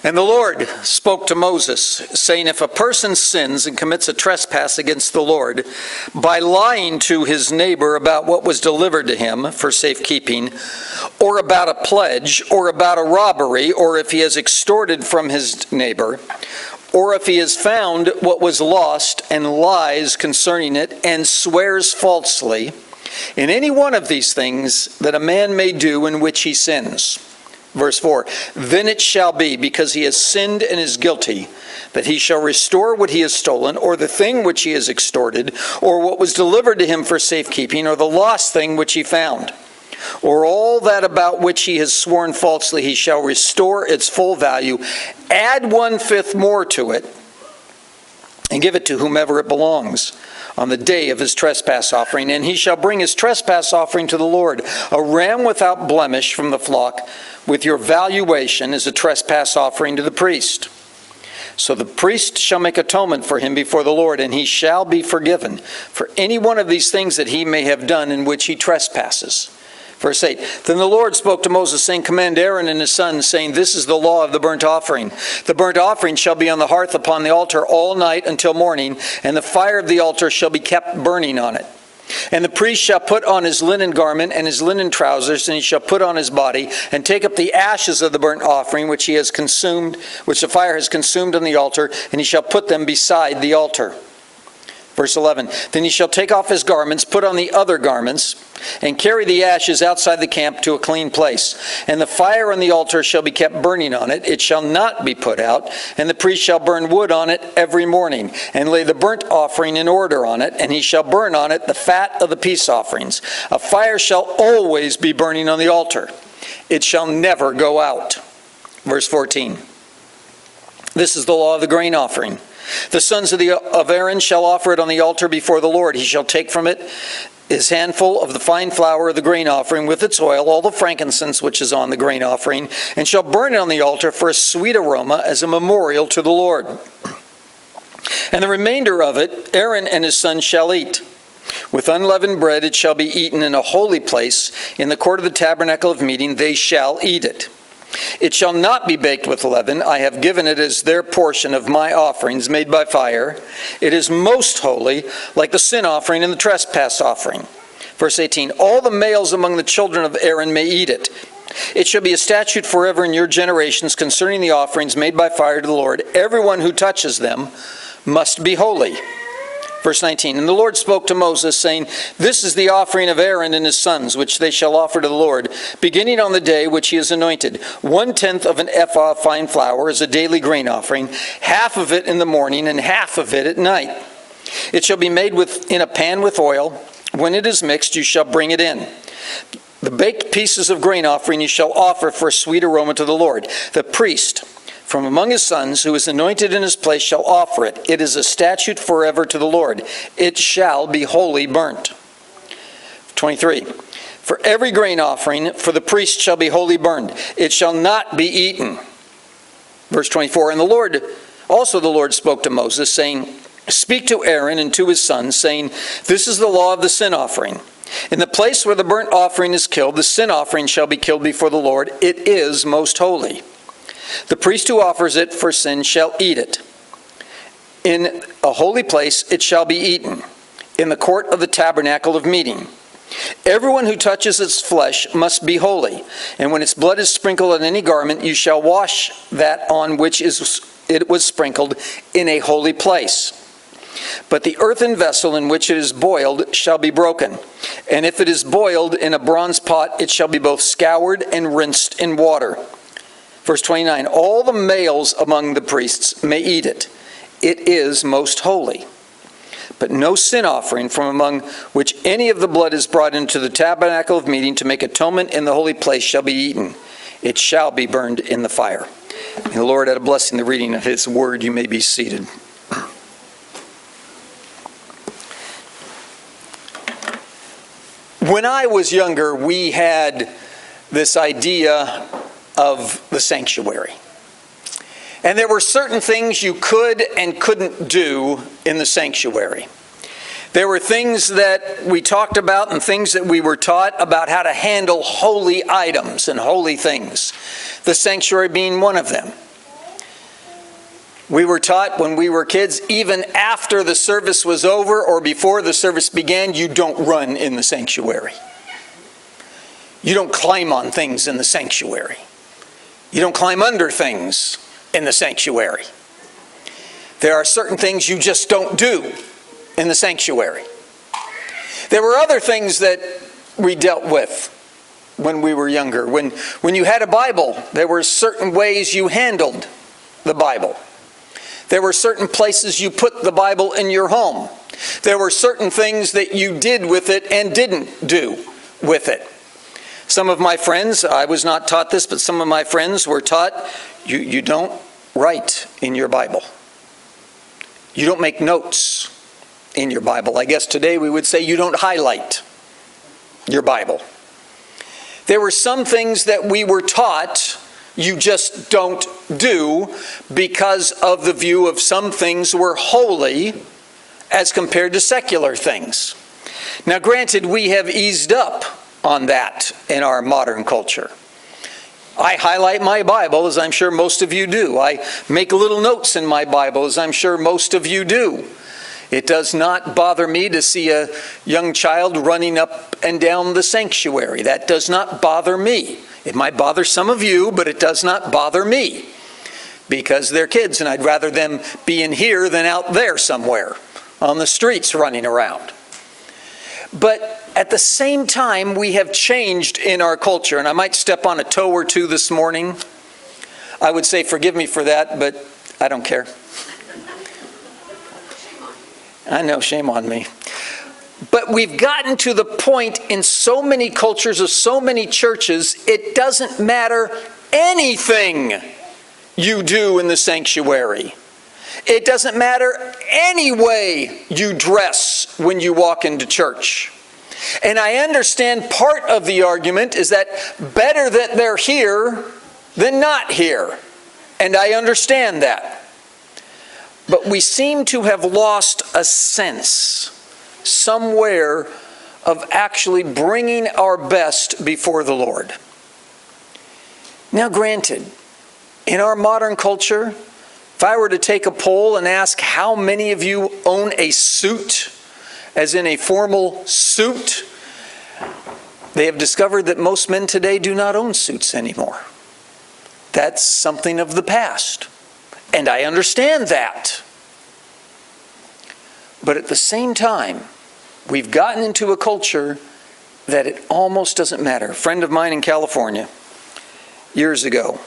And the Lord spoke to Moses, saying, if a person sins and commits a trespass against the Lord by lying to his neighbor about what was delivered to him for safekeeping, or about a pledge, or about a robbery, or if he has extorted from his neighbor, or if he has found what was lost and lies concerning it and swears falsely, in any one of these things that a man may do in which he sins. Verse 4, then it shall be, because he has sinned and is guilty, that he shall restore what he has stolen, or the thing which he has extorted, or what was delivered to him for safekeeping, or the lost thing which he found. Or all that about which he has sworn falsely, he shall restore its full value, add 1/5 more to it, and give it to whomever it belongs on the day of his trespass offering. And he shall bring his trespass offering to the Lord, a ram without blemish from the flock, with your valuation as a trespass offering to the priest. So the priest shall make atonement for him before the Lord, and he shall be forgiven for any one of these things that he may have done in which he trespasses. Verse 8, then the Lord spoke to Moses, saying, command Aaron and his sons, saying, this is the law of the burnt offering. The burnt offering shall be on the hearth upon the altar all night until morning, and the fire of the altar shall be kept burning on it. And the priest shall put on his linen garment and his linen trousers, and he shall put on his body, and take up the ashes of the burnt offering which he has consumed, which the fire has consumed on the altar, and he shall put them beside the altar. Verse 11, then he shall take off his garments, put on the other garments, and carry the ashes outside the camp to a clean place. And the fire on the altar shall be kept burning on it. It shall not be put out. And the priest shall burn wood on it every morning, and lay the burnt offering in order on it. And he shall burn on it the fat of the peace offerings. A fire shall always be burning on the altar. It shall never go out. Verse 14, this is the law of the grain offering. The sons of Aaron shall offer it on the altar before the Lord. He shall take from it his handful of the fine flour of the grain offering with its oil, all the frankincense which is on the grain offering, and shall burn it on the altar for a sweet aroma as a memorial to the Lord. And the remainder of it Aaron and his sons shall eat. With unleavened bread it shall be eaten in a holy place. In the court of the tabernacle of meeting they shall eat it. It shall not be baked with leaven. I have given it as their portion of my offerings made by fire. It is most holy, like the sin offering and the trespass offering. Verse 18, all the males among the children of Aaron may eat it. It shall be a statute forever in your generations concerning the offerings made by fire to the Lord. Everyone who touches them must be holy. Verse 19, and the Lord spoke to Moses, saying, this is the offering of Aaron and his sons, which they shall offer to the Lord, beginning on the day which he is anointed. 1/10 of an ephah of fine flour is a daily grain offering, half of it in the morning and half of it at night. It shall be made in a pan with oil. When it is mixed, you shall bring it in. The baked pieces of grain offering you shall offer for a sweet aroma to the Lord. The priest from among his sons, who is anointed in his place, shall offer it. It is a statute forever to the Lord. It shall be wholly burnt. 23. For every grain offering, for the priest shall be wholly burned. It shall not be eaten. Verse 24. And the Lord spoke to Moses, saying, speak to Aaron and to his sons, saying, this is the law of the sin offering. In the place where the burnt offering is killed, the sin offering shall be killed before the Lord. It is most holy. The priest who offers it for sin shall eat it. In a holy place it shall be eaten, in the court of the tabernacle of meeting. Everyone who touches its flesh must be holy, and when its blood is sprinkled on any garment, you shall wash that on which it was sprinkled in a holy place. But the earthen vessel in which it is boiled shall be broken, and if it is boiled in a bronze pot, it shall be both scoured and rinsed in water. Verse 29, all the males among the priests may eat it. It is most holy. But no sin offering from among which any of the blood is brought into the tabernacle of meeting to make atonement in the holy place shall be eaten. It shall be burned in the fire. May the Lord add a blessing to the reading of his word. You may be seated. When I was younger, we had this idea of the sanctuary. And there were certain things you could and couldn't do in the sanctuary. There were things that we talked about and things that we were taught about how to handle holy items and holy things. The sanctuary being one of them. We were taught when we were kids, even after the service was over or before the service began, you don't run in the sanctuary. You don't climb on things in the sanctuary. You don't climb under things in the sanctuary. There are certain things you just don't do in the sanctuary. There were other things that we dealt with when we were younger. When you had a Bible, there were certain ways you handled the Bible. There were certain places you put the Bible in your home. There were certain things that you did with it and didn't do with it. Some of my friends, I was not taught this, but some of my friends were taught, you don't write in your Bible. You don't make notes in your Bible. I guess today we would say you don't highlight your Bible. There were some things that we were taught you just don't do because of the view of some things were holy as compared to secular things. Now granted, we have eased up on that in our modern culture. I highlight my Bible, as I'm sure most of you do. I make little notes in my Bible, as I'm sure most of you do. It does not bother me to see a young child running up and down the sanctuary. That does not bother me. It might bother some of you, but it does not bother me because they're kids and I'd rather them be in here than out there somewhere on the streets running around. But at the same time, we have changed in our culture, and I might step on a toe or two this morning. I would say forgive me for that, but I don't care. I know, shame on me. But we've gotten to the point in so many cultures of so many churches, it doesn't matter anything you do in the sanctuary. It doesn't matter any way you dress when you walk into church. And I understand part of the argument is that better that they're here than not here. And I understand that. But we seem to have lost a sense somewhere of actually bringing our best before the Lord. Now granted, in our modern culture, if I were to take a poll and ask how many of you own a suit, as in a formal suit, they have discovered that most men today do not own suits anymore. That's something of the past. And I understand that. But at the same time, we've gotten into a culture that it almost doesn't matter. A friend of mine in California, years ago,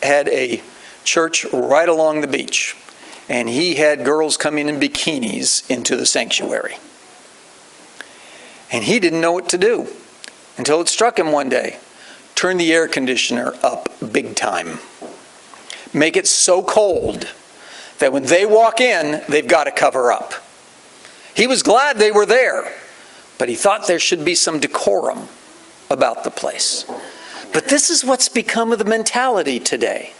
had a church right along the beach. And he had girls coming in bikinis into the sanctuary. And he didn't know what to do until it struck him one day. Turn the air conditioner up big time. Make it so cold that when they walk in, they've got to cover up. He was glad they were there, but he thought there should be some decorum about the place. But this is what's become of the mentality today.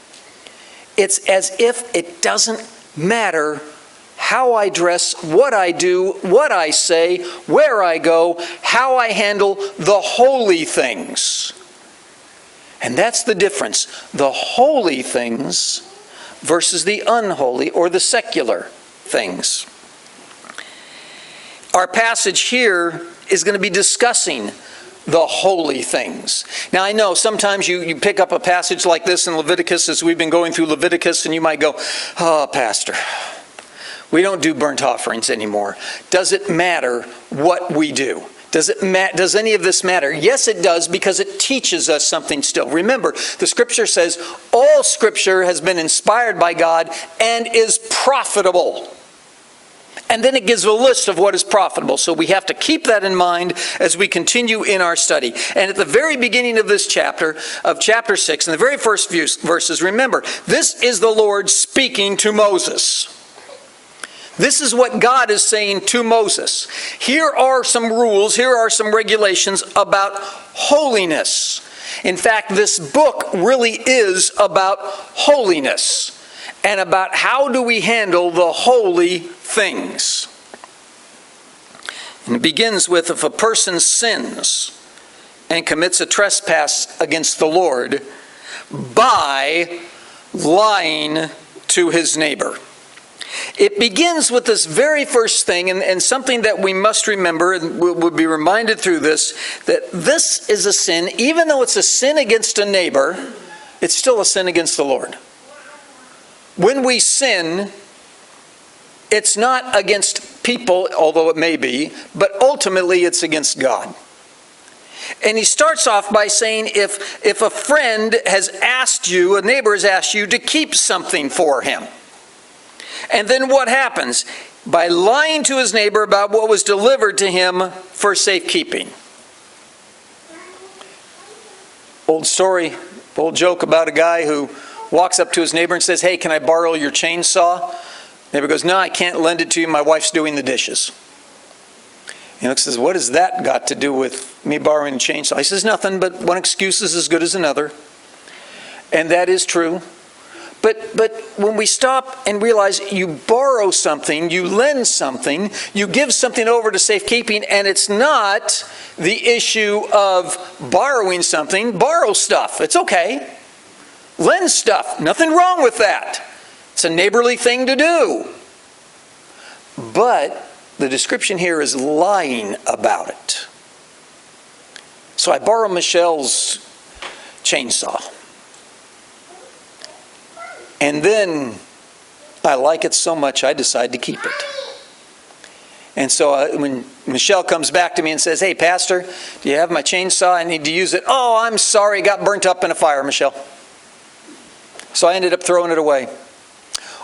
It's as if it doesn't matter how I dress, what I do, what I say, where I go, how I handle the holy things. And that's the difference. The holy things versus the unholy or the secular things. Our passage here is going to be discussing the holy things. Now I know sometimes you pick up a passage like this in Leviticus as we've been going through Leviticus and you might go, oh, Pastor, we don't do burnt offerings anymore. Does it matter what we do? Does any of this matter? Yes, it does, because it teaches us something still. Remember, the Scripture says all Scripture has been inspired by God and is profitable. And then it gives a list of what is profitable. So we have to keep that in mind as we continue in our study. And at the very beginning of this chapter, of chapter 6, in the very first few verses, remember, this is the Lord speaking to Moses. This is what God is saying to Moses. Here are some rules, here are some regulations about holiness. In fact, this book really is about holiness and about how do we handle the holy things. And it begins with, if a person sins and commits a trespass against the Lord by lying to his neighbor. It begins with this very first thing, and something that we must remember, and we'll be reminded through this, that this is a sin. Even though it's a sin against a neighbor, it's still a sin against the Lord. When we sin, it's not against people, although it may be, but ultimately it's against God. And he starts off by saying, if a friend has asked you, a neighbor has asked you to keep something for him. And then what happens? By lying to his neighbor about what was delivered to him for safekeeping. Old story, old joke about a guy who walks up to his neighbor and says, "Hey, can I borrow your chainsaw?" Neighbor goes, "No, I can't lend it to you. My wife's doing the dishes." He looks and says, "What has that got to do with me borrowing a chainsaw?" He says, "Nothing, but one excuse is as good as another." And that is true. But when we stop and realize you borrow something, you lend something, you give something over to safekeeping, and it's not the issue of borrowing something. Borrow stuff. It's okay. Lend stuff. Nothing wrong with that. It's a neighborly thing to do. But the description here is lying about it. So I borrow Michelle's chainsaw. And then I like it so much I decide to keep it. And so when Michelle comes back to me and says, "Hey, Pastor, do you have my chainsaw? I need to use it." "Oh, I'm sorry, it got burnt up in a fire, Michelle." So I ended up throwing it away.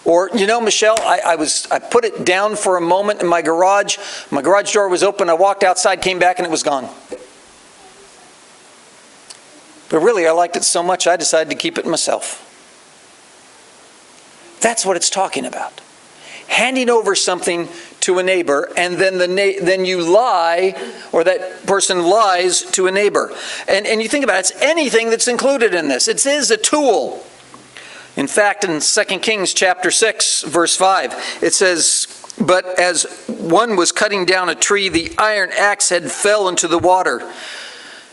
Or, Michelle, I put it down for a moment in my garage. My garage door was open. I walked outside, came back, and it was gone. But really, I liked it so much, I decided to keep it myself. That's what it's talking about. Handing over something to a neighbor, and then you lie, or that person lies to a neighbor. And you think about it, it's anything that's included in this. It is a tool. In fact, in 2 Kings chapter 6, verse 5, it says, "But as one was cutting down a tree, the iron axe head fell into the water.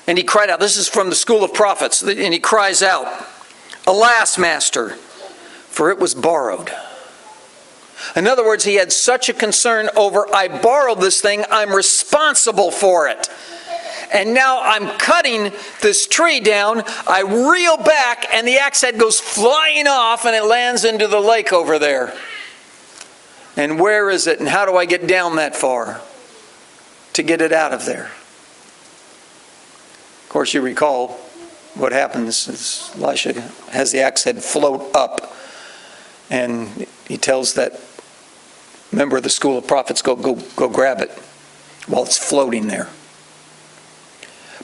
And he cried out," this is from the School of Prophets, and he cries out, "Alas, master, for it was borrowed." In other words, he had such a concern over, I borrowed this thing, I'm responsible for it. And now I'm cutting this tree down, I reel back, and the axe head goes flying off, and it lands into the lake over there. And where is it, and how do I get down that far to get it out of there? Of course, you recall what happens is Elisha has the axe head float up, and he tells that member of the School of Prophets, go grab it while it's floating there.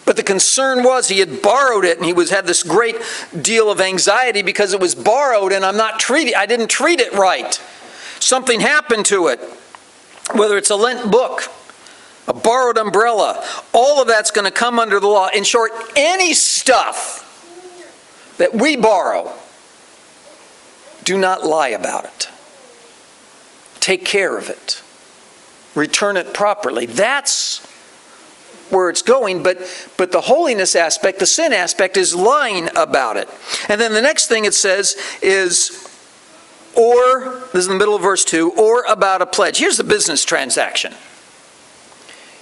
But the concern was he had borrowed it, and he had this great deal of anxiety because it was borrowed, and I didn't treat it right. Something happened to it. Whether it's a lent book, a borrowed umbrella, all of that's going to come under the law. In short, any stuff that we borrow, do not lie about it. Take care of it. Return it properly. That's where it's going, but the holiness aspect, the sin aspect, is lying about it. And then the next thing it says is, or, this is in the middle of verse 2, or about a pledge. Here's the business transaction.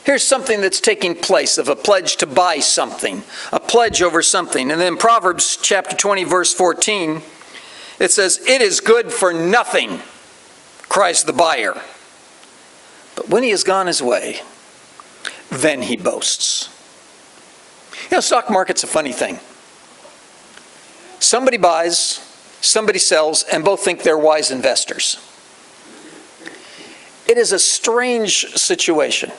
Here's something that's taking place of a pledge to buy something, a pledge over something. And then Proverbs chapter 20, verse 14, it says, "It is good for nothing," cries the buyer. "But when he has gone his way, then he boasts." Stock market's a funny thing. Somebody buys, somebody sells, and both think they're wise investors. It is a strange situation.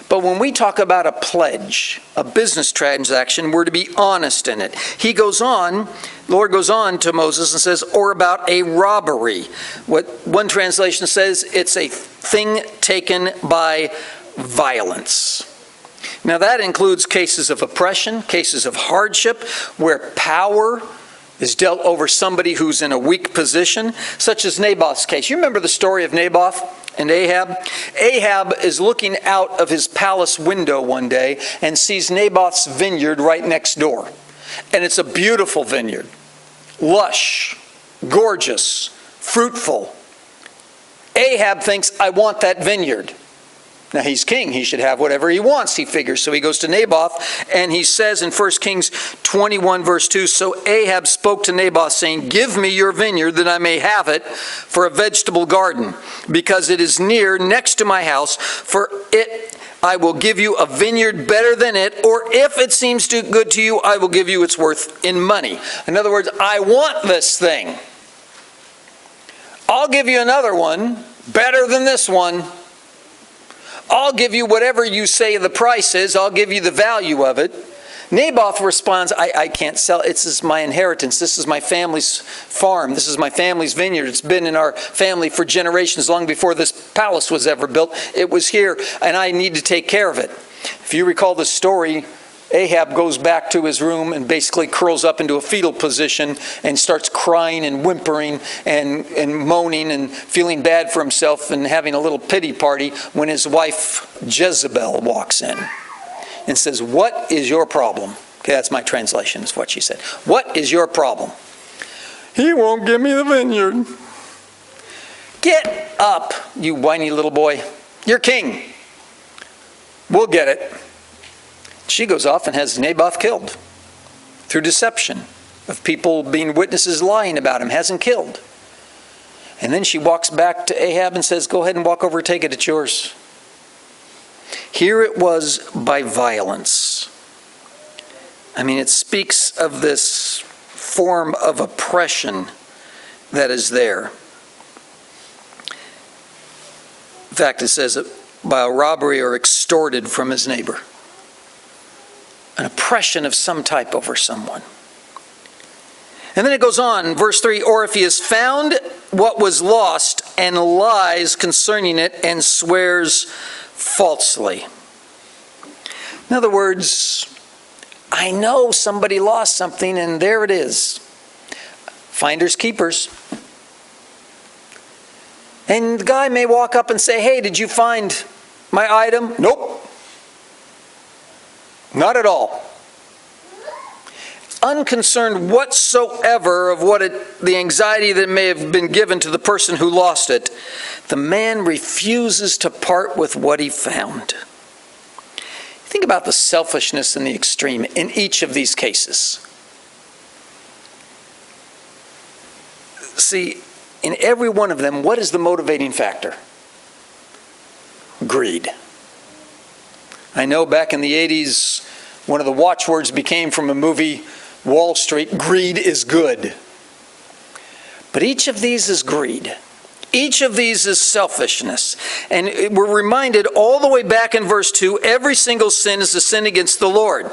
But when we talk about a pledge, a business transaction, we're to be honest in it. The Lord goes on to Moses and says, or about a robbery. What one translation says, it's a thing taken by violence. Now that includes cases of oppression, cases of hardship, where power is dealt over somebody who's in a weak position, such as Naboth's case. You remember the story of Naboth and Ahab? Ahab is looking out of his palace window one day and sees Naboth's vineyard right next door. And it's a beautiful vineyard. Lush, gorgeous, fruitful. Ahab thinks, I want that vineyard. Now he's king, he should have whatever he wants, he figures. So he goes to Naboth, and he says in 1 Kings 21 verse 2, so Ahab spoke to Naboth, saying, give me your vineyard that I may have it for a vegetable garden, because it is next to my house. For it I will give you a vineyard better than it, or if it seems too good to you, I will give you its worth in money. In other words, I want this thing. I'll give you another one better than this one. I'll give you whatever you say the price is. I'll give you the value of it. Naboth responds, I can't sell it. This is my inheritance. This is my family's farm. This is my family's vineyard. It's been in our family for generations, long before this palace was ever built. It was here, and I need to take care of it. If you recall the story, Ahab goes back to his room and basically curls up into a fetal position and starts crying and whimpering and moaning and feeling bad for himself and having a little pity party when his wife Jezebel walks in and says, what is your problem? Okay, that's my translation, is what she said. What is your problem? He won't give me the vineyard. Get up, you whiny little boy. You're king. We'll get it. She goes off and has Naboth killed through deception of people being witnesses lying about him, hasn't killed. And then she walks back to Ahab and says, go ahead and walk over, take it, it's yours. Here it was by violence. I mean, it speaks of this form of oppression that is there. In fact, it says by a robbery or extorted from his neighbor. An oppression of some type over someone. And then it goes on, verse 3, or if he has found what was lost and lies concerning it and swears falsely. In other words, I know somebody lost something and there it is. Finders keepers. And the guy may walk up and say, hey, did you find my item? Nope. Not at all. Unconcerned whatsoever of the anxiety that may have been given to the person who lost it, the man refuses to part with what he found. Think about the selfishness in the extreme in each of these cases. See, in every one of them, what is the motivating factor? Greed. I know back in the 80s, one of the watchwords became from a movie, Wall Street, greed is good. But each of these is greed. Each of these is selfishness. And we're reminded all the way back in verse 2, every single sin is a sin against the Lord.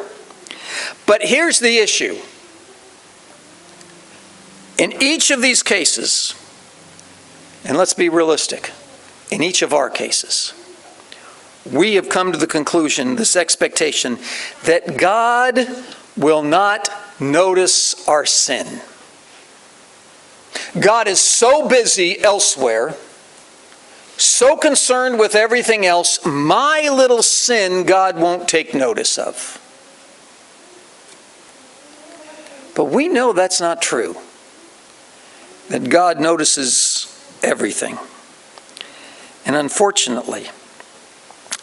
But here's the issue. In each of these cases, and let's be realistic, in each of our cases, we have come to the conclusion, this expectation, that God will not notice our sin. God is so busy elsewhere, so concerned with everything else, my little sin God won't take notice of. But we know that's not true. That God notices everything. And unfortunately,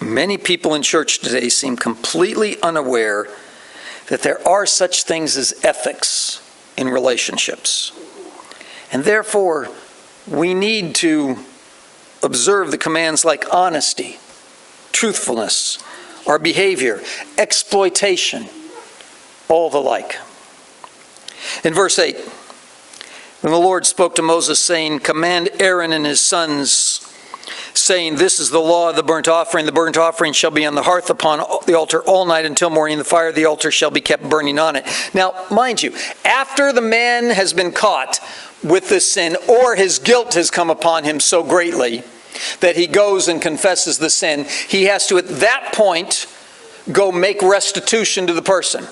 many people in church today seem completely unaware that there are such things as ethics in relationships. And therefore, we need to observe the commands like honesty, truthfulness, our behavior, exploitation, all the like. In verse 8, when the Lord spoke to Moses, saying, command Aaron and his sons, saying, this is the law of the burnt offering. The burnt offering shall be on the hearth upon the altar all night until morning. The fire of the altar shall be kept burning on it. Now, mind you, after the man has been caught with this sin, or his guilt has come upon him so greatly that he goes and confesses the sin, he has to, at that point, go make restitution to the person.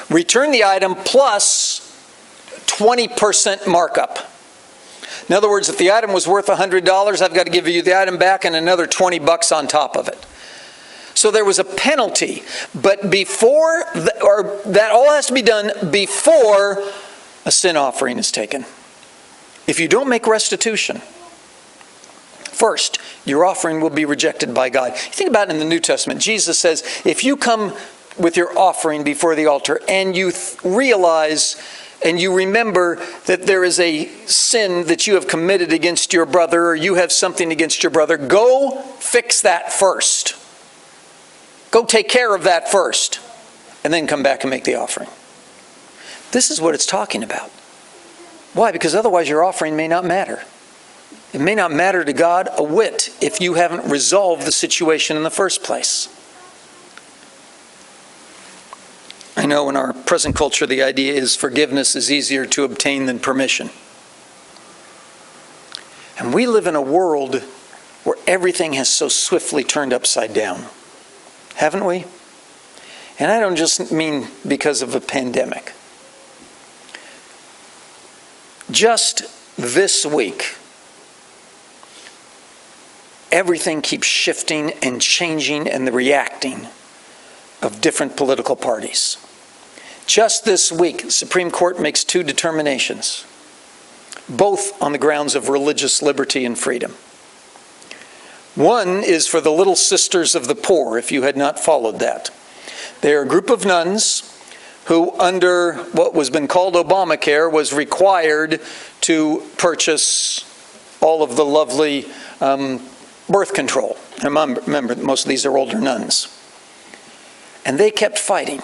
Return the item plus 20% markup. In other words, if the item was worth $100, I've got to give you the item back and another $20 on top of it. So there was a penalty, but that all has to be done before a sin offering is taken. If you don't make restitution, first, your offering will be rejected by God. You think about it in the New Testament. Jesus says, if you come with your offering before the altar and you realize and you remember that there is a sin that you have committed against your brother, or you have something against your brother, go fix that first. Go take care of that first, and then come back and make the offering. This is what it's talking about. Why? Because otherwise your offering may not matter. It may not matter to God a whit if you haven't resolved the situation in the first place. I know in our present culture the idea is forgiveness is easier to obtain than permission. And we live in a world where everything has so swiftly turned upside down. Haven't we? And I don't just mean because of a pandemic. Just this week, everything keeps shifting and changing and the reacting of different political parties. Just this week, the Supreme Court makes two determinations, both on the grounds of religious liberty and freedom. One is for the Little Sisters of the Poor, if you had not followed that. They are a group of nuns who, under what was been called Obamacare, was required to purchase all of the lovely birth control. Remember, most of these are older nuns. And they kept fighting.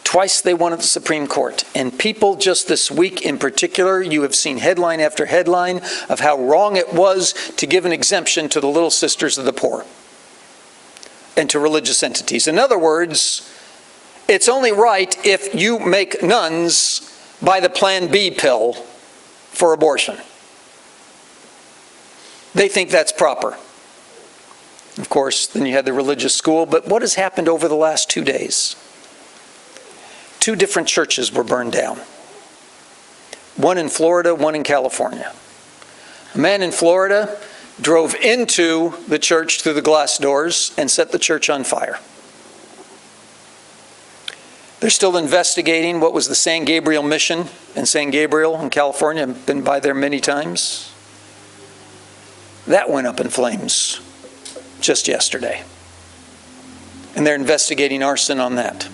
Twice they won at the Supreme Court. And people just this week in particular, you have seen headline after headline of how wrong it was to give an exemption to the Little Sisters of the Poor and to religious entities. In other words, it's only right if you make nuns buy the Plan B pill for abortion. They think that's proper. Of course, then you had the religious school. But what has happened over the last 2 days? 2 different churches were burned down. One in Florida, one in California. A man in Florida drove into the church through the glass doors and set the church on fire. They're still investigating what was the San Gabriel mission in San Gabriel in California. I've been by there many times. That went up in flames just yesterday. And they're investigating arson on that.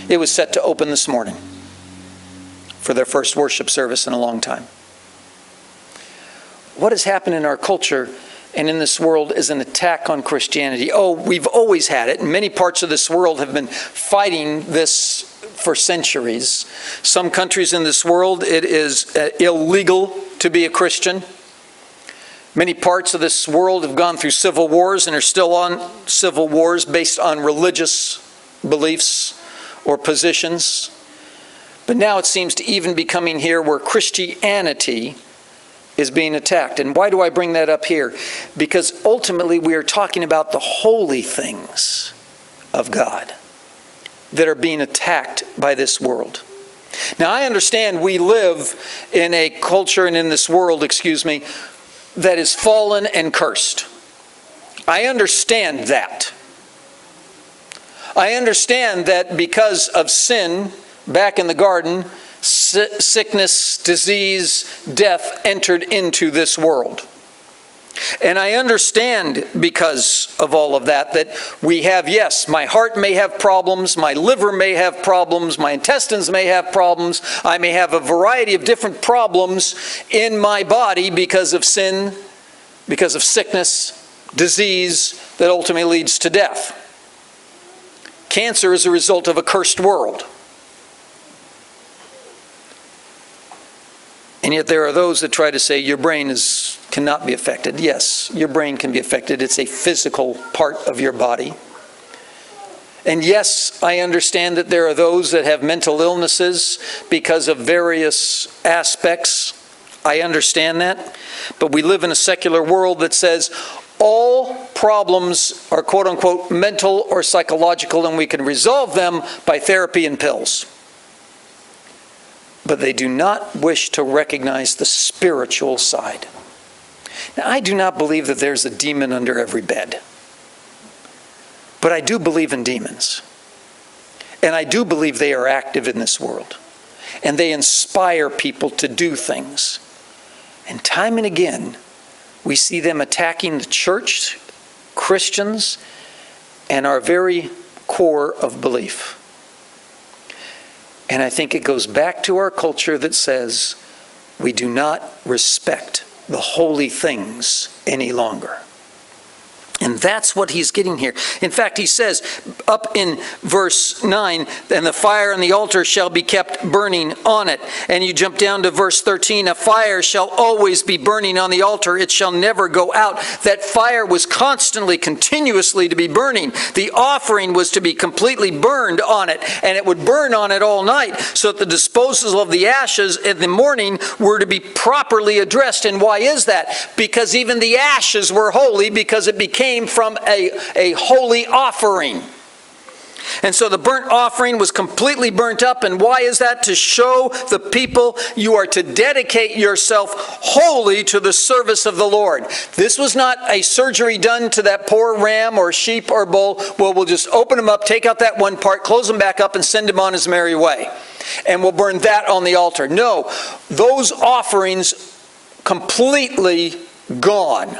It was set to open this morning for their first worship service in a long time. What has happened in our culture and in this world is an attack on Christianity. Oh, we've always had it. Many parts of this world have been fighting this for centuries. Some countries in this world, it is illegal to be a Christian. Many parts of this world have gone through civil wars and are still on civil wars based on religious beliefs or positions. But now it seems to even be coming here where Christianity is being attacked. And why do I bring that up here? Because ultimately we are talking about the holy things of God that are being attacked by this world. Now I understand we live in a culture and in this world, that is fallen and cursed. I understand that. I understand that because of sin back in the garden, sickness, disease, death entered into this world. And I understand because of all of that we have, yes, my heart may have problems, my liver may have problems, my intestines may have problems, I may have a variety of different problems in my body because of sin, because of sickness, disease that ultimately leads to death. Cancer is a result of a cursed world. And yet there are those that try to say your brain cannot be affected. Yes, your brain can be affected. It's a physical part of your body. And yes, I understand that there are those that have mental illnesses because of various aspects. I understand that. But we live in a secular world that says all problems are quote-unquote mental or psychological, and we can resolve them by therapy and pills. But they do not wish to recognize the spiritual side. Now, I do not believe that there's a demon under every bed. But I do believe in demons. And I do believe they are active in this world. And they inspire people to do things. And time and again, we see them attacking the church, Christians, and our very core of belief. And I think it goes back to our culture that says we do not respect the holy things any longer. And that's what he's getting here. In fact, he says up in verse 9, and the fire on the altar shall be kept burning on it. And you jump down to verse 13, a fire shall always be burning on the altar. It shall never go out. That fire was constantly, continuously to be burning. The offering was to be completely burned on it. And it would burn on it all night, so that the disposal of the ashes in the morning were to be properly addressed. And why is that? Because even the ashes were holy, because it became from a holy offering. And so the burnt offering was completely burnt up. And why is that? To show the people you are to dedicate yourself wholly to the service of the Lord. This was not a surgery done to that poor ram or sheep or bull. Well, we'll just open them up, take out that one part, close them back up, and send him on his merry way. And we'll burn that on the altar. No, those offerings completely gone,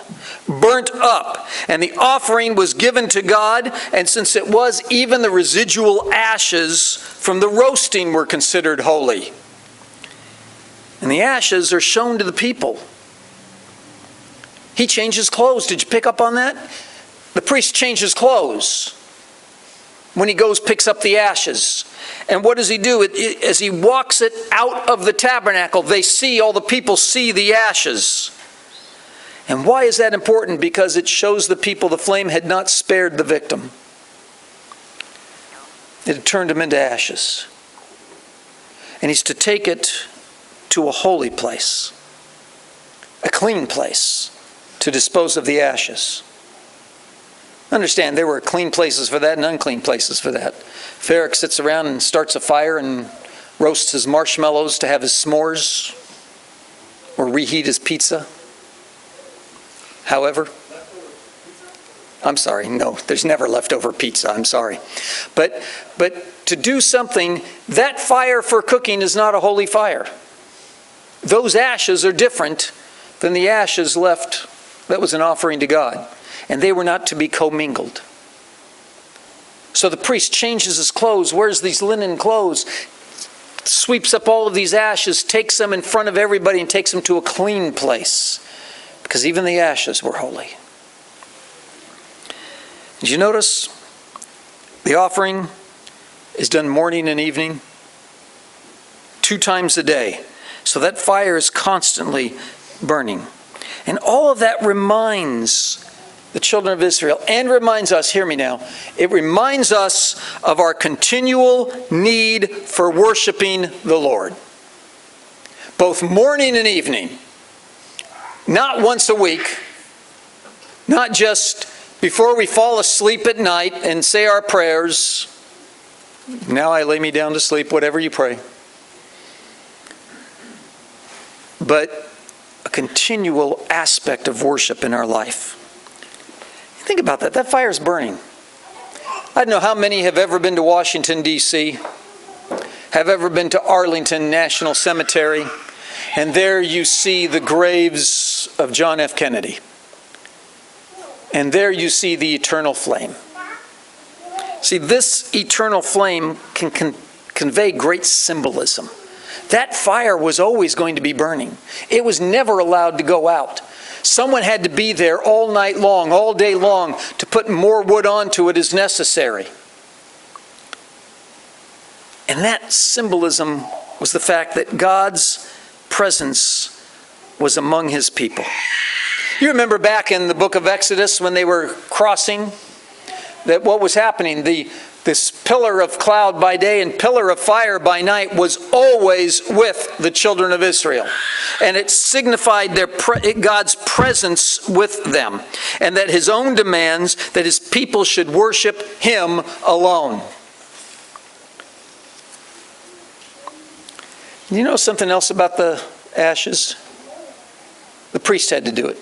burnt up. And the offering was given to God, and since it was, even the residual ashes from the roasting were considered holy. And the ashes are shown to the people. He changes clothes. Did you pick up on that? The priest changes clothes when he goes, picks up the ashes. And what does he do? As he walks it out of the tabernacle, all the people see the ashes. And why is that important? Because it shows the people the flame had not spared the victim. It had turned him into ashes. And he's to take it to a holy place, a clean place, to dispose of the ashes. Understand, there were clean places for that and unclean places for that. Farrick sits around and starts a fire and roasts his marshmallows to have his s'mores or reheat his pizza. However, I'm sorry, no, there's never leftover pizza, I'm sorry. But to do something, that fire for cooking is not a holy fire. Those ashes are different than the ashes left that was an offering to God. And they were not to be commingled. So the priest changes his clothes, wears these linen clothes, sweeps up all of these ashes, takes them in front of everybody and takes them to a clean place. Because even the ashes were holy. Did you notice? The offering is done morning and evening, 2 times a day. So that fire is constantly burning. And all of that reminds the children of Israel, and reminds us, hear me now, it reminds us of our continual need for worshiping the Lord. Both morning and evening. Not once a week, not just before we fall asleep at night and say our prayers, now I lay me down to sleep, whatever you pray. But a continual aspect of worship in our life. Think about that. That fire is burning. I don't know how many have ever been to Washington, D.C., have ever been to Arlington National Cemetery, and there you see the graves of John F. Kennedy. And there you see the eternal flame. See, this eternal flame can convey great symbolism. That fire was always going to be burning. It was never allowed to go out. Someone had to be there all night long, all day long, to put more wood onto it as necessary. And that symbolism was the fact that God's presence was among his people. You remember back in the book of Exodus when they were crossing, that what was happening? This pillar of cloud by day and pillar of fire by night was always with the children of Israel. And it signified God's presence with them. And that his own demands that his people should worship him alone. You know something else about the ashes? The priest had to do it.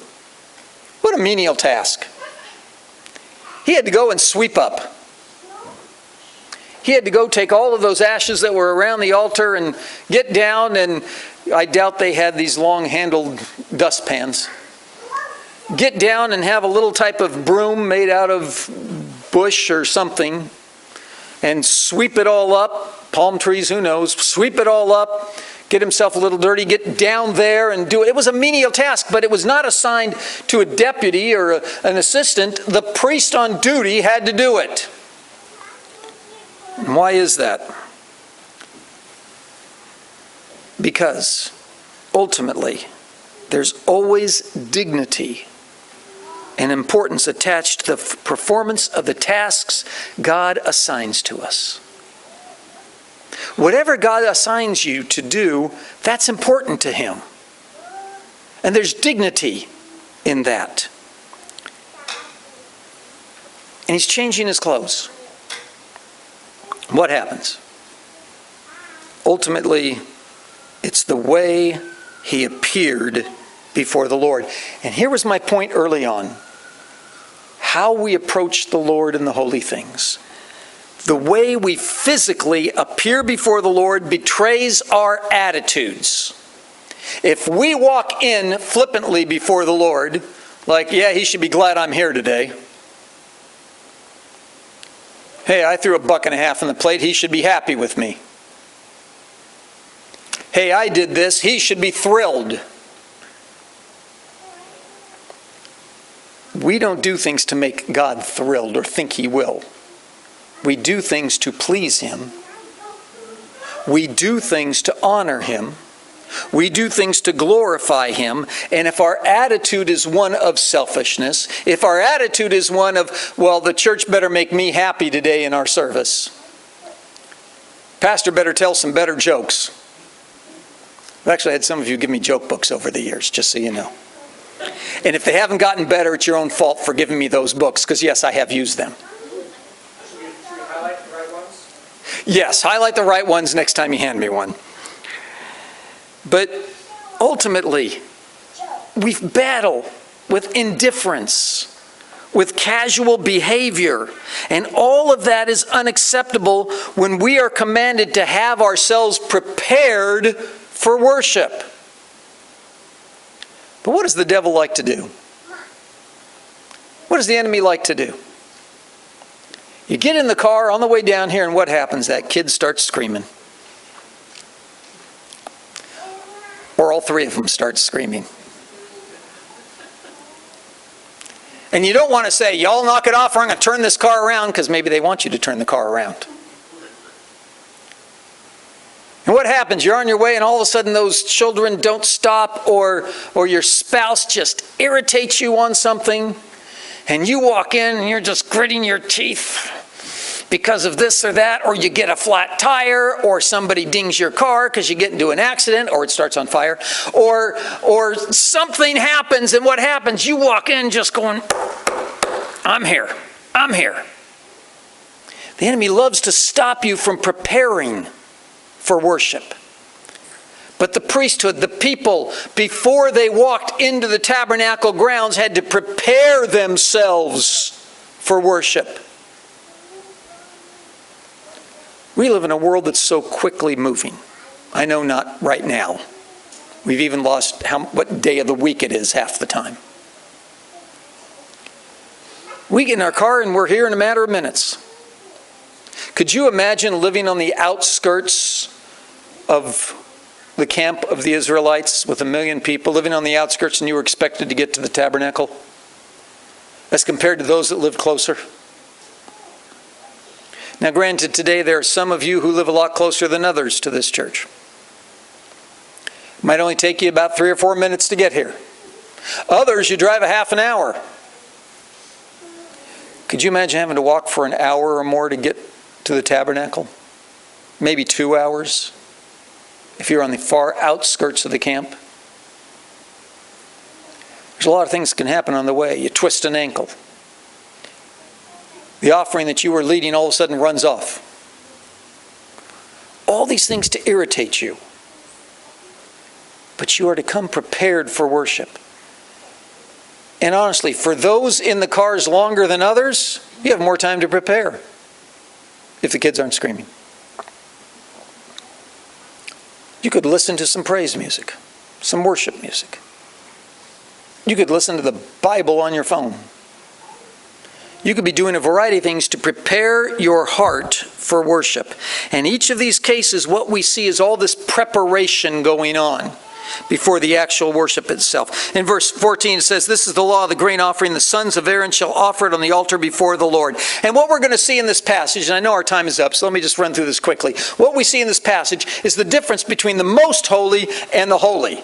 What a menial task. He had to go and sweep up. He had to go take all of those ashes that were around the altar and get down and I doubt they had these long-handled dustpans. Get down and have a little type of broom made out of bush or something and sweep it all up. Palm trees, who knows? Sweep it all up. Get himself a little dirty, get down there and do it. It was a menial task, but it was not assigned to a deputy or an assistant. The priest on duty had to do it. And why is that? Because ultimately, there's always dignity and importance attached to the performance of the tasks God assigns to us. Whatever God assigns you to do, that's important to Him. And there's dignity in that. And he's changing his clothes. What happens? Ultimately, it's the way he appeared before the Lord. And here was my point early on. How we approach the Lord in the holy things. The way we physically appear before the Lord betrays our attitudes. If we walk in flippantly before the Lord, like, yeah, he should be glad I'm here today. Hey, I threw $1.50 on the plate, he should be happy with me. Hey, I did this, he should be thrilled. We don't do things to make God thrilled or think He will. We do things to please Him. We do things to honor Him. We do things to glorify Him. And if our attitude is one of selfishness, if our attitude is one of, well, the church better make me happy today in our service. Pastor better tell some better jokes. I've actually had some of you give me joke books over the years, just so you know. And if they haven't gotten better, it's your own fault for giving me those books, because yes, I have used them. Yes, highlight the right ones next time you hand me one. But ultimately, we battle with indifference, with casual behavior, and all of that is unacceptable when we are commanded to have ourselves prepared for worship. But what does the devil like to do? What does the enemy like to do? You get in the car on the way down here, and what happens? That kid starts screaming. Or all three of them start screaming. And you don't want to say, y'all knock it off or I'm going to turn this car around, because maybe they want you to turn the car around. And what happens? You're on your way and all of a sudden those children don't stop, or your spouse just irritates you on something, and you walk in and you're just gritting your teeth because of this or that, or you get a flat tire, or somebody dings your car because you get into an accident, or it starts on fire, or something happens, and what happens? You walk in just going, I'm here. I'm here. The enemy loves to stop you from preparing for worship. But the priesthood, the people, before they walked into the tabernacle grounds, had to prepare themselves for worship. We live in a world that's so quickly moving. I know not right now. We've even lost what day of the week it is half the time. We get in our car and we're here in a matter of minutes. Could you imagine living on the outskirts of the camp of the Israelites with 1 million people, living on the outskirts, and you were expected to get to the tabernacle as compared to those that lived closer? Now granted, today there are some of you who live a lot closer than others to this church. It might only take you about 3 or 4 minutes to get here. Others, you drive a half an hour. Could you imagine having to walk for an hour or more to get to the tabernacle? Maybe 2 hours if you're on the far outskirts of the camp. There's a lot of things that can happen on the way. You twist an ankle. The offering that you were leading all of a sudden runs off. All these things to irritate you. But you are to come prepared for worship. And honestly, for those in the cars longer than others, you have more time to prepare if the kids aren't screaming. You could listen to some praise music, some worship music. You could listen to the Bible on your phone. You could be doing a variety of things to prepare your heart for worship. And each of these cases, what we see is all this preparation going on before the actual worship itself. In verse 14 it says, "This is the law of the grain offering. The sons of Aaron shall offer it on the altar before the Lord." And what we're going to see in this passage, and I know our time is up, so let me just run through this quickly. What we see in this passage is the difference between the most holy and the holy.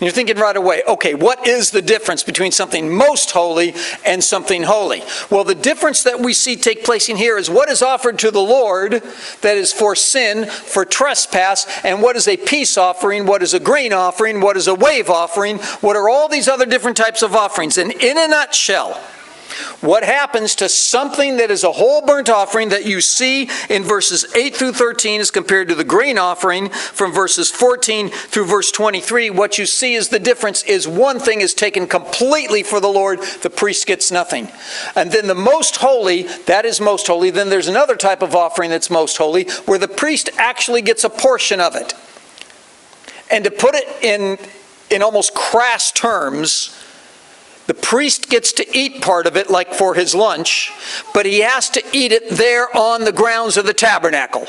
And you're thinking right away, okay, what is the difference between something most holy and something holy? Well, the difference that we see take place in here is what is offered to the Lord, that is for sin, for trespass, and what is a peace offering, what is a grain offering, what is a wave offering, what are all these other different types of offerings. And in a nutshell, what happens to something that is a whole burnt offering that you see in verses 8 through 13 as compared to the grain offering from verses 14 through verse 23, what you see is the difference is one thing is taken completely for the Lord, the priest gets nothing. And then the most holy, that is most holy, then there's another type of offering that's most holy where the priest actually gets a portion of it. And to put it in almost crass terms, the priest gets to eat part of it like for his lunch, but he has to eat it there on the grounds of the tabernacle.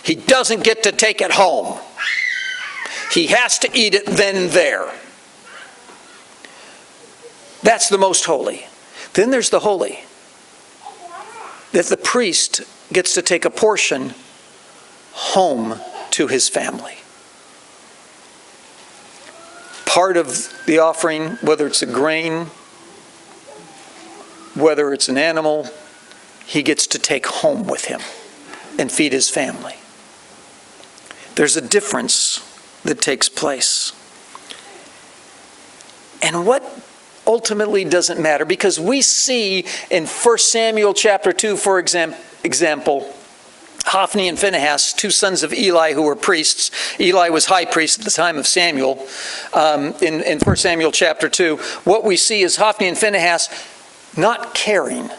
He doesn't get to take it home. He has to eat it then and there. That's the most holy. Then there's the holy, that the priest gets to take a portion home to his family. Part of the offering, whether it's a grain, whether it's an animal, he gets to take home with him and feed his family. There's a difference that takes place. And what ultimately doesn't matter, because we see in 1 Samuel chapter 2, for example, Hophni and Phinehas, two sons of Eli who were priests. Eli was high priest at the time of Samuel. In 1 Samuel chapter 2, what we see is Hophni and Phinehas not caring.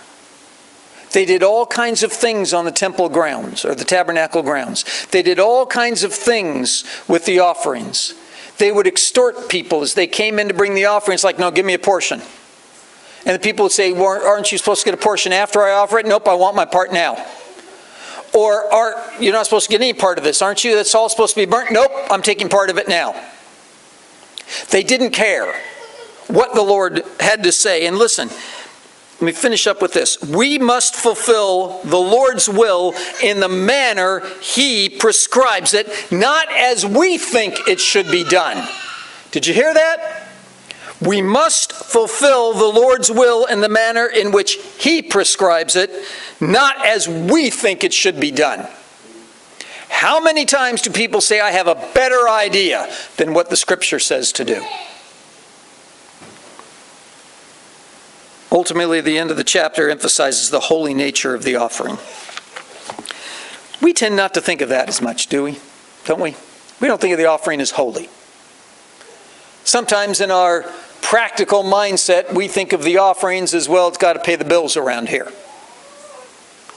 They did all kinds of things on the temple grounds, or the tabernacle grounds. They did all kinds of things with the offerings. They would extort people as they came in to bring the offerings, like, no, give me a portion. And the people would say, well, aren't you supposed to get a portion after I offer it? Nope, I want my part now. Or, you're not supposed to get any part of this, aren't you? That's all supposed to be burnt? Nope, I'm taking part of it now. They didn't care what the Lord had to say. And listen, let me finish up with this. We must fulfill the Lord's will in the manner He prescribes it, not as we think it should be done. Did you hear that? We must fulfill the Lord's will in the manner in which He prescribes it, not as we think it should be done. How many times do people say, I have a better idea than what the Scripture says to do? Ultimately, the end of the chapter emphasizes the holy nature of the offering. We tend not to think of that as much, do we? Don't we? We don't think of the offering as holy. Sometimes in our practical mindset, we think of the offerings as, well, it's got to pay the bills around here.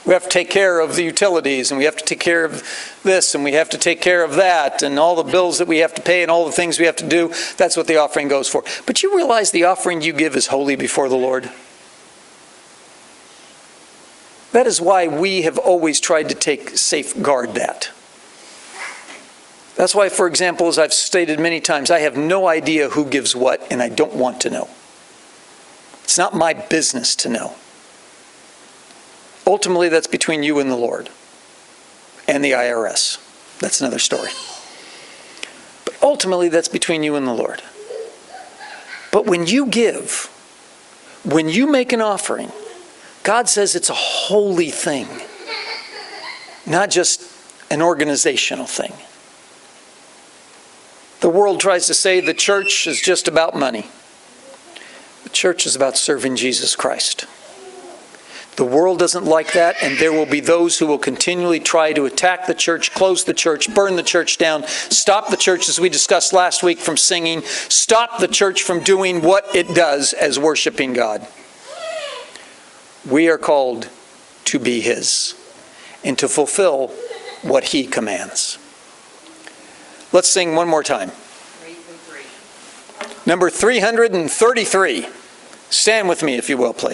We have to take care of the utilities, and we have to take care of this, and we have to take care of that, and all the bills that we have to pay and all the things we have to do. That's what the offering goes for. But you realize the offering you give is holy before the Lord? That is why we have always tried to safeguard that. That's why, for example, as I've stated many times, I have no idea who gives what, and I don't want to know. It's not my business to know. Ultimately, that's between you and the Lord and the IRS. That's another story. But ultimately, that's between you and the Lord. But when you give, when you make an offering, God says it's a holy thing, not just an organizational thing. The world tries to say the church is just about money. The church is about serving Jesus Christ. The world doesn't like that, and there will be those who will continually try to attack the church, close the church, burn the church down, stop the church, as we discussed last week, from singing, stop the church from doing what it does as worshiping God. We are called to be His and to fulfill what He commands. Let's sing one more time. Number 333. Stand with me, if you will, please.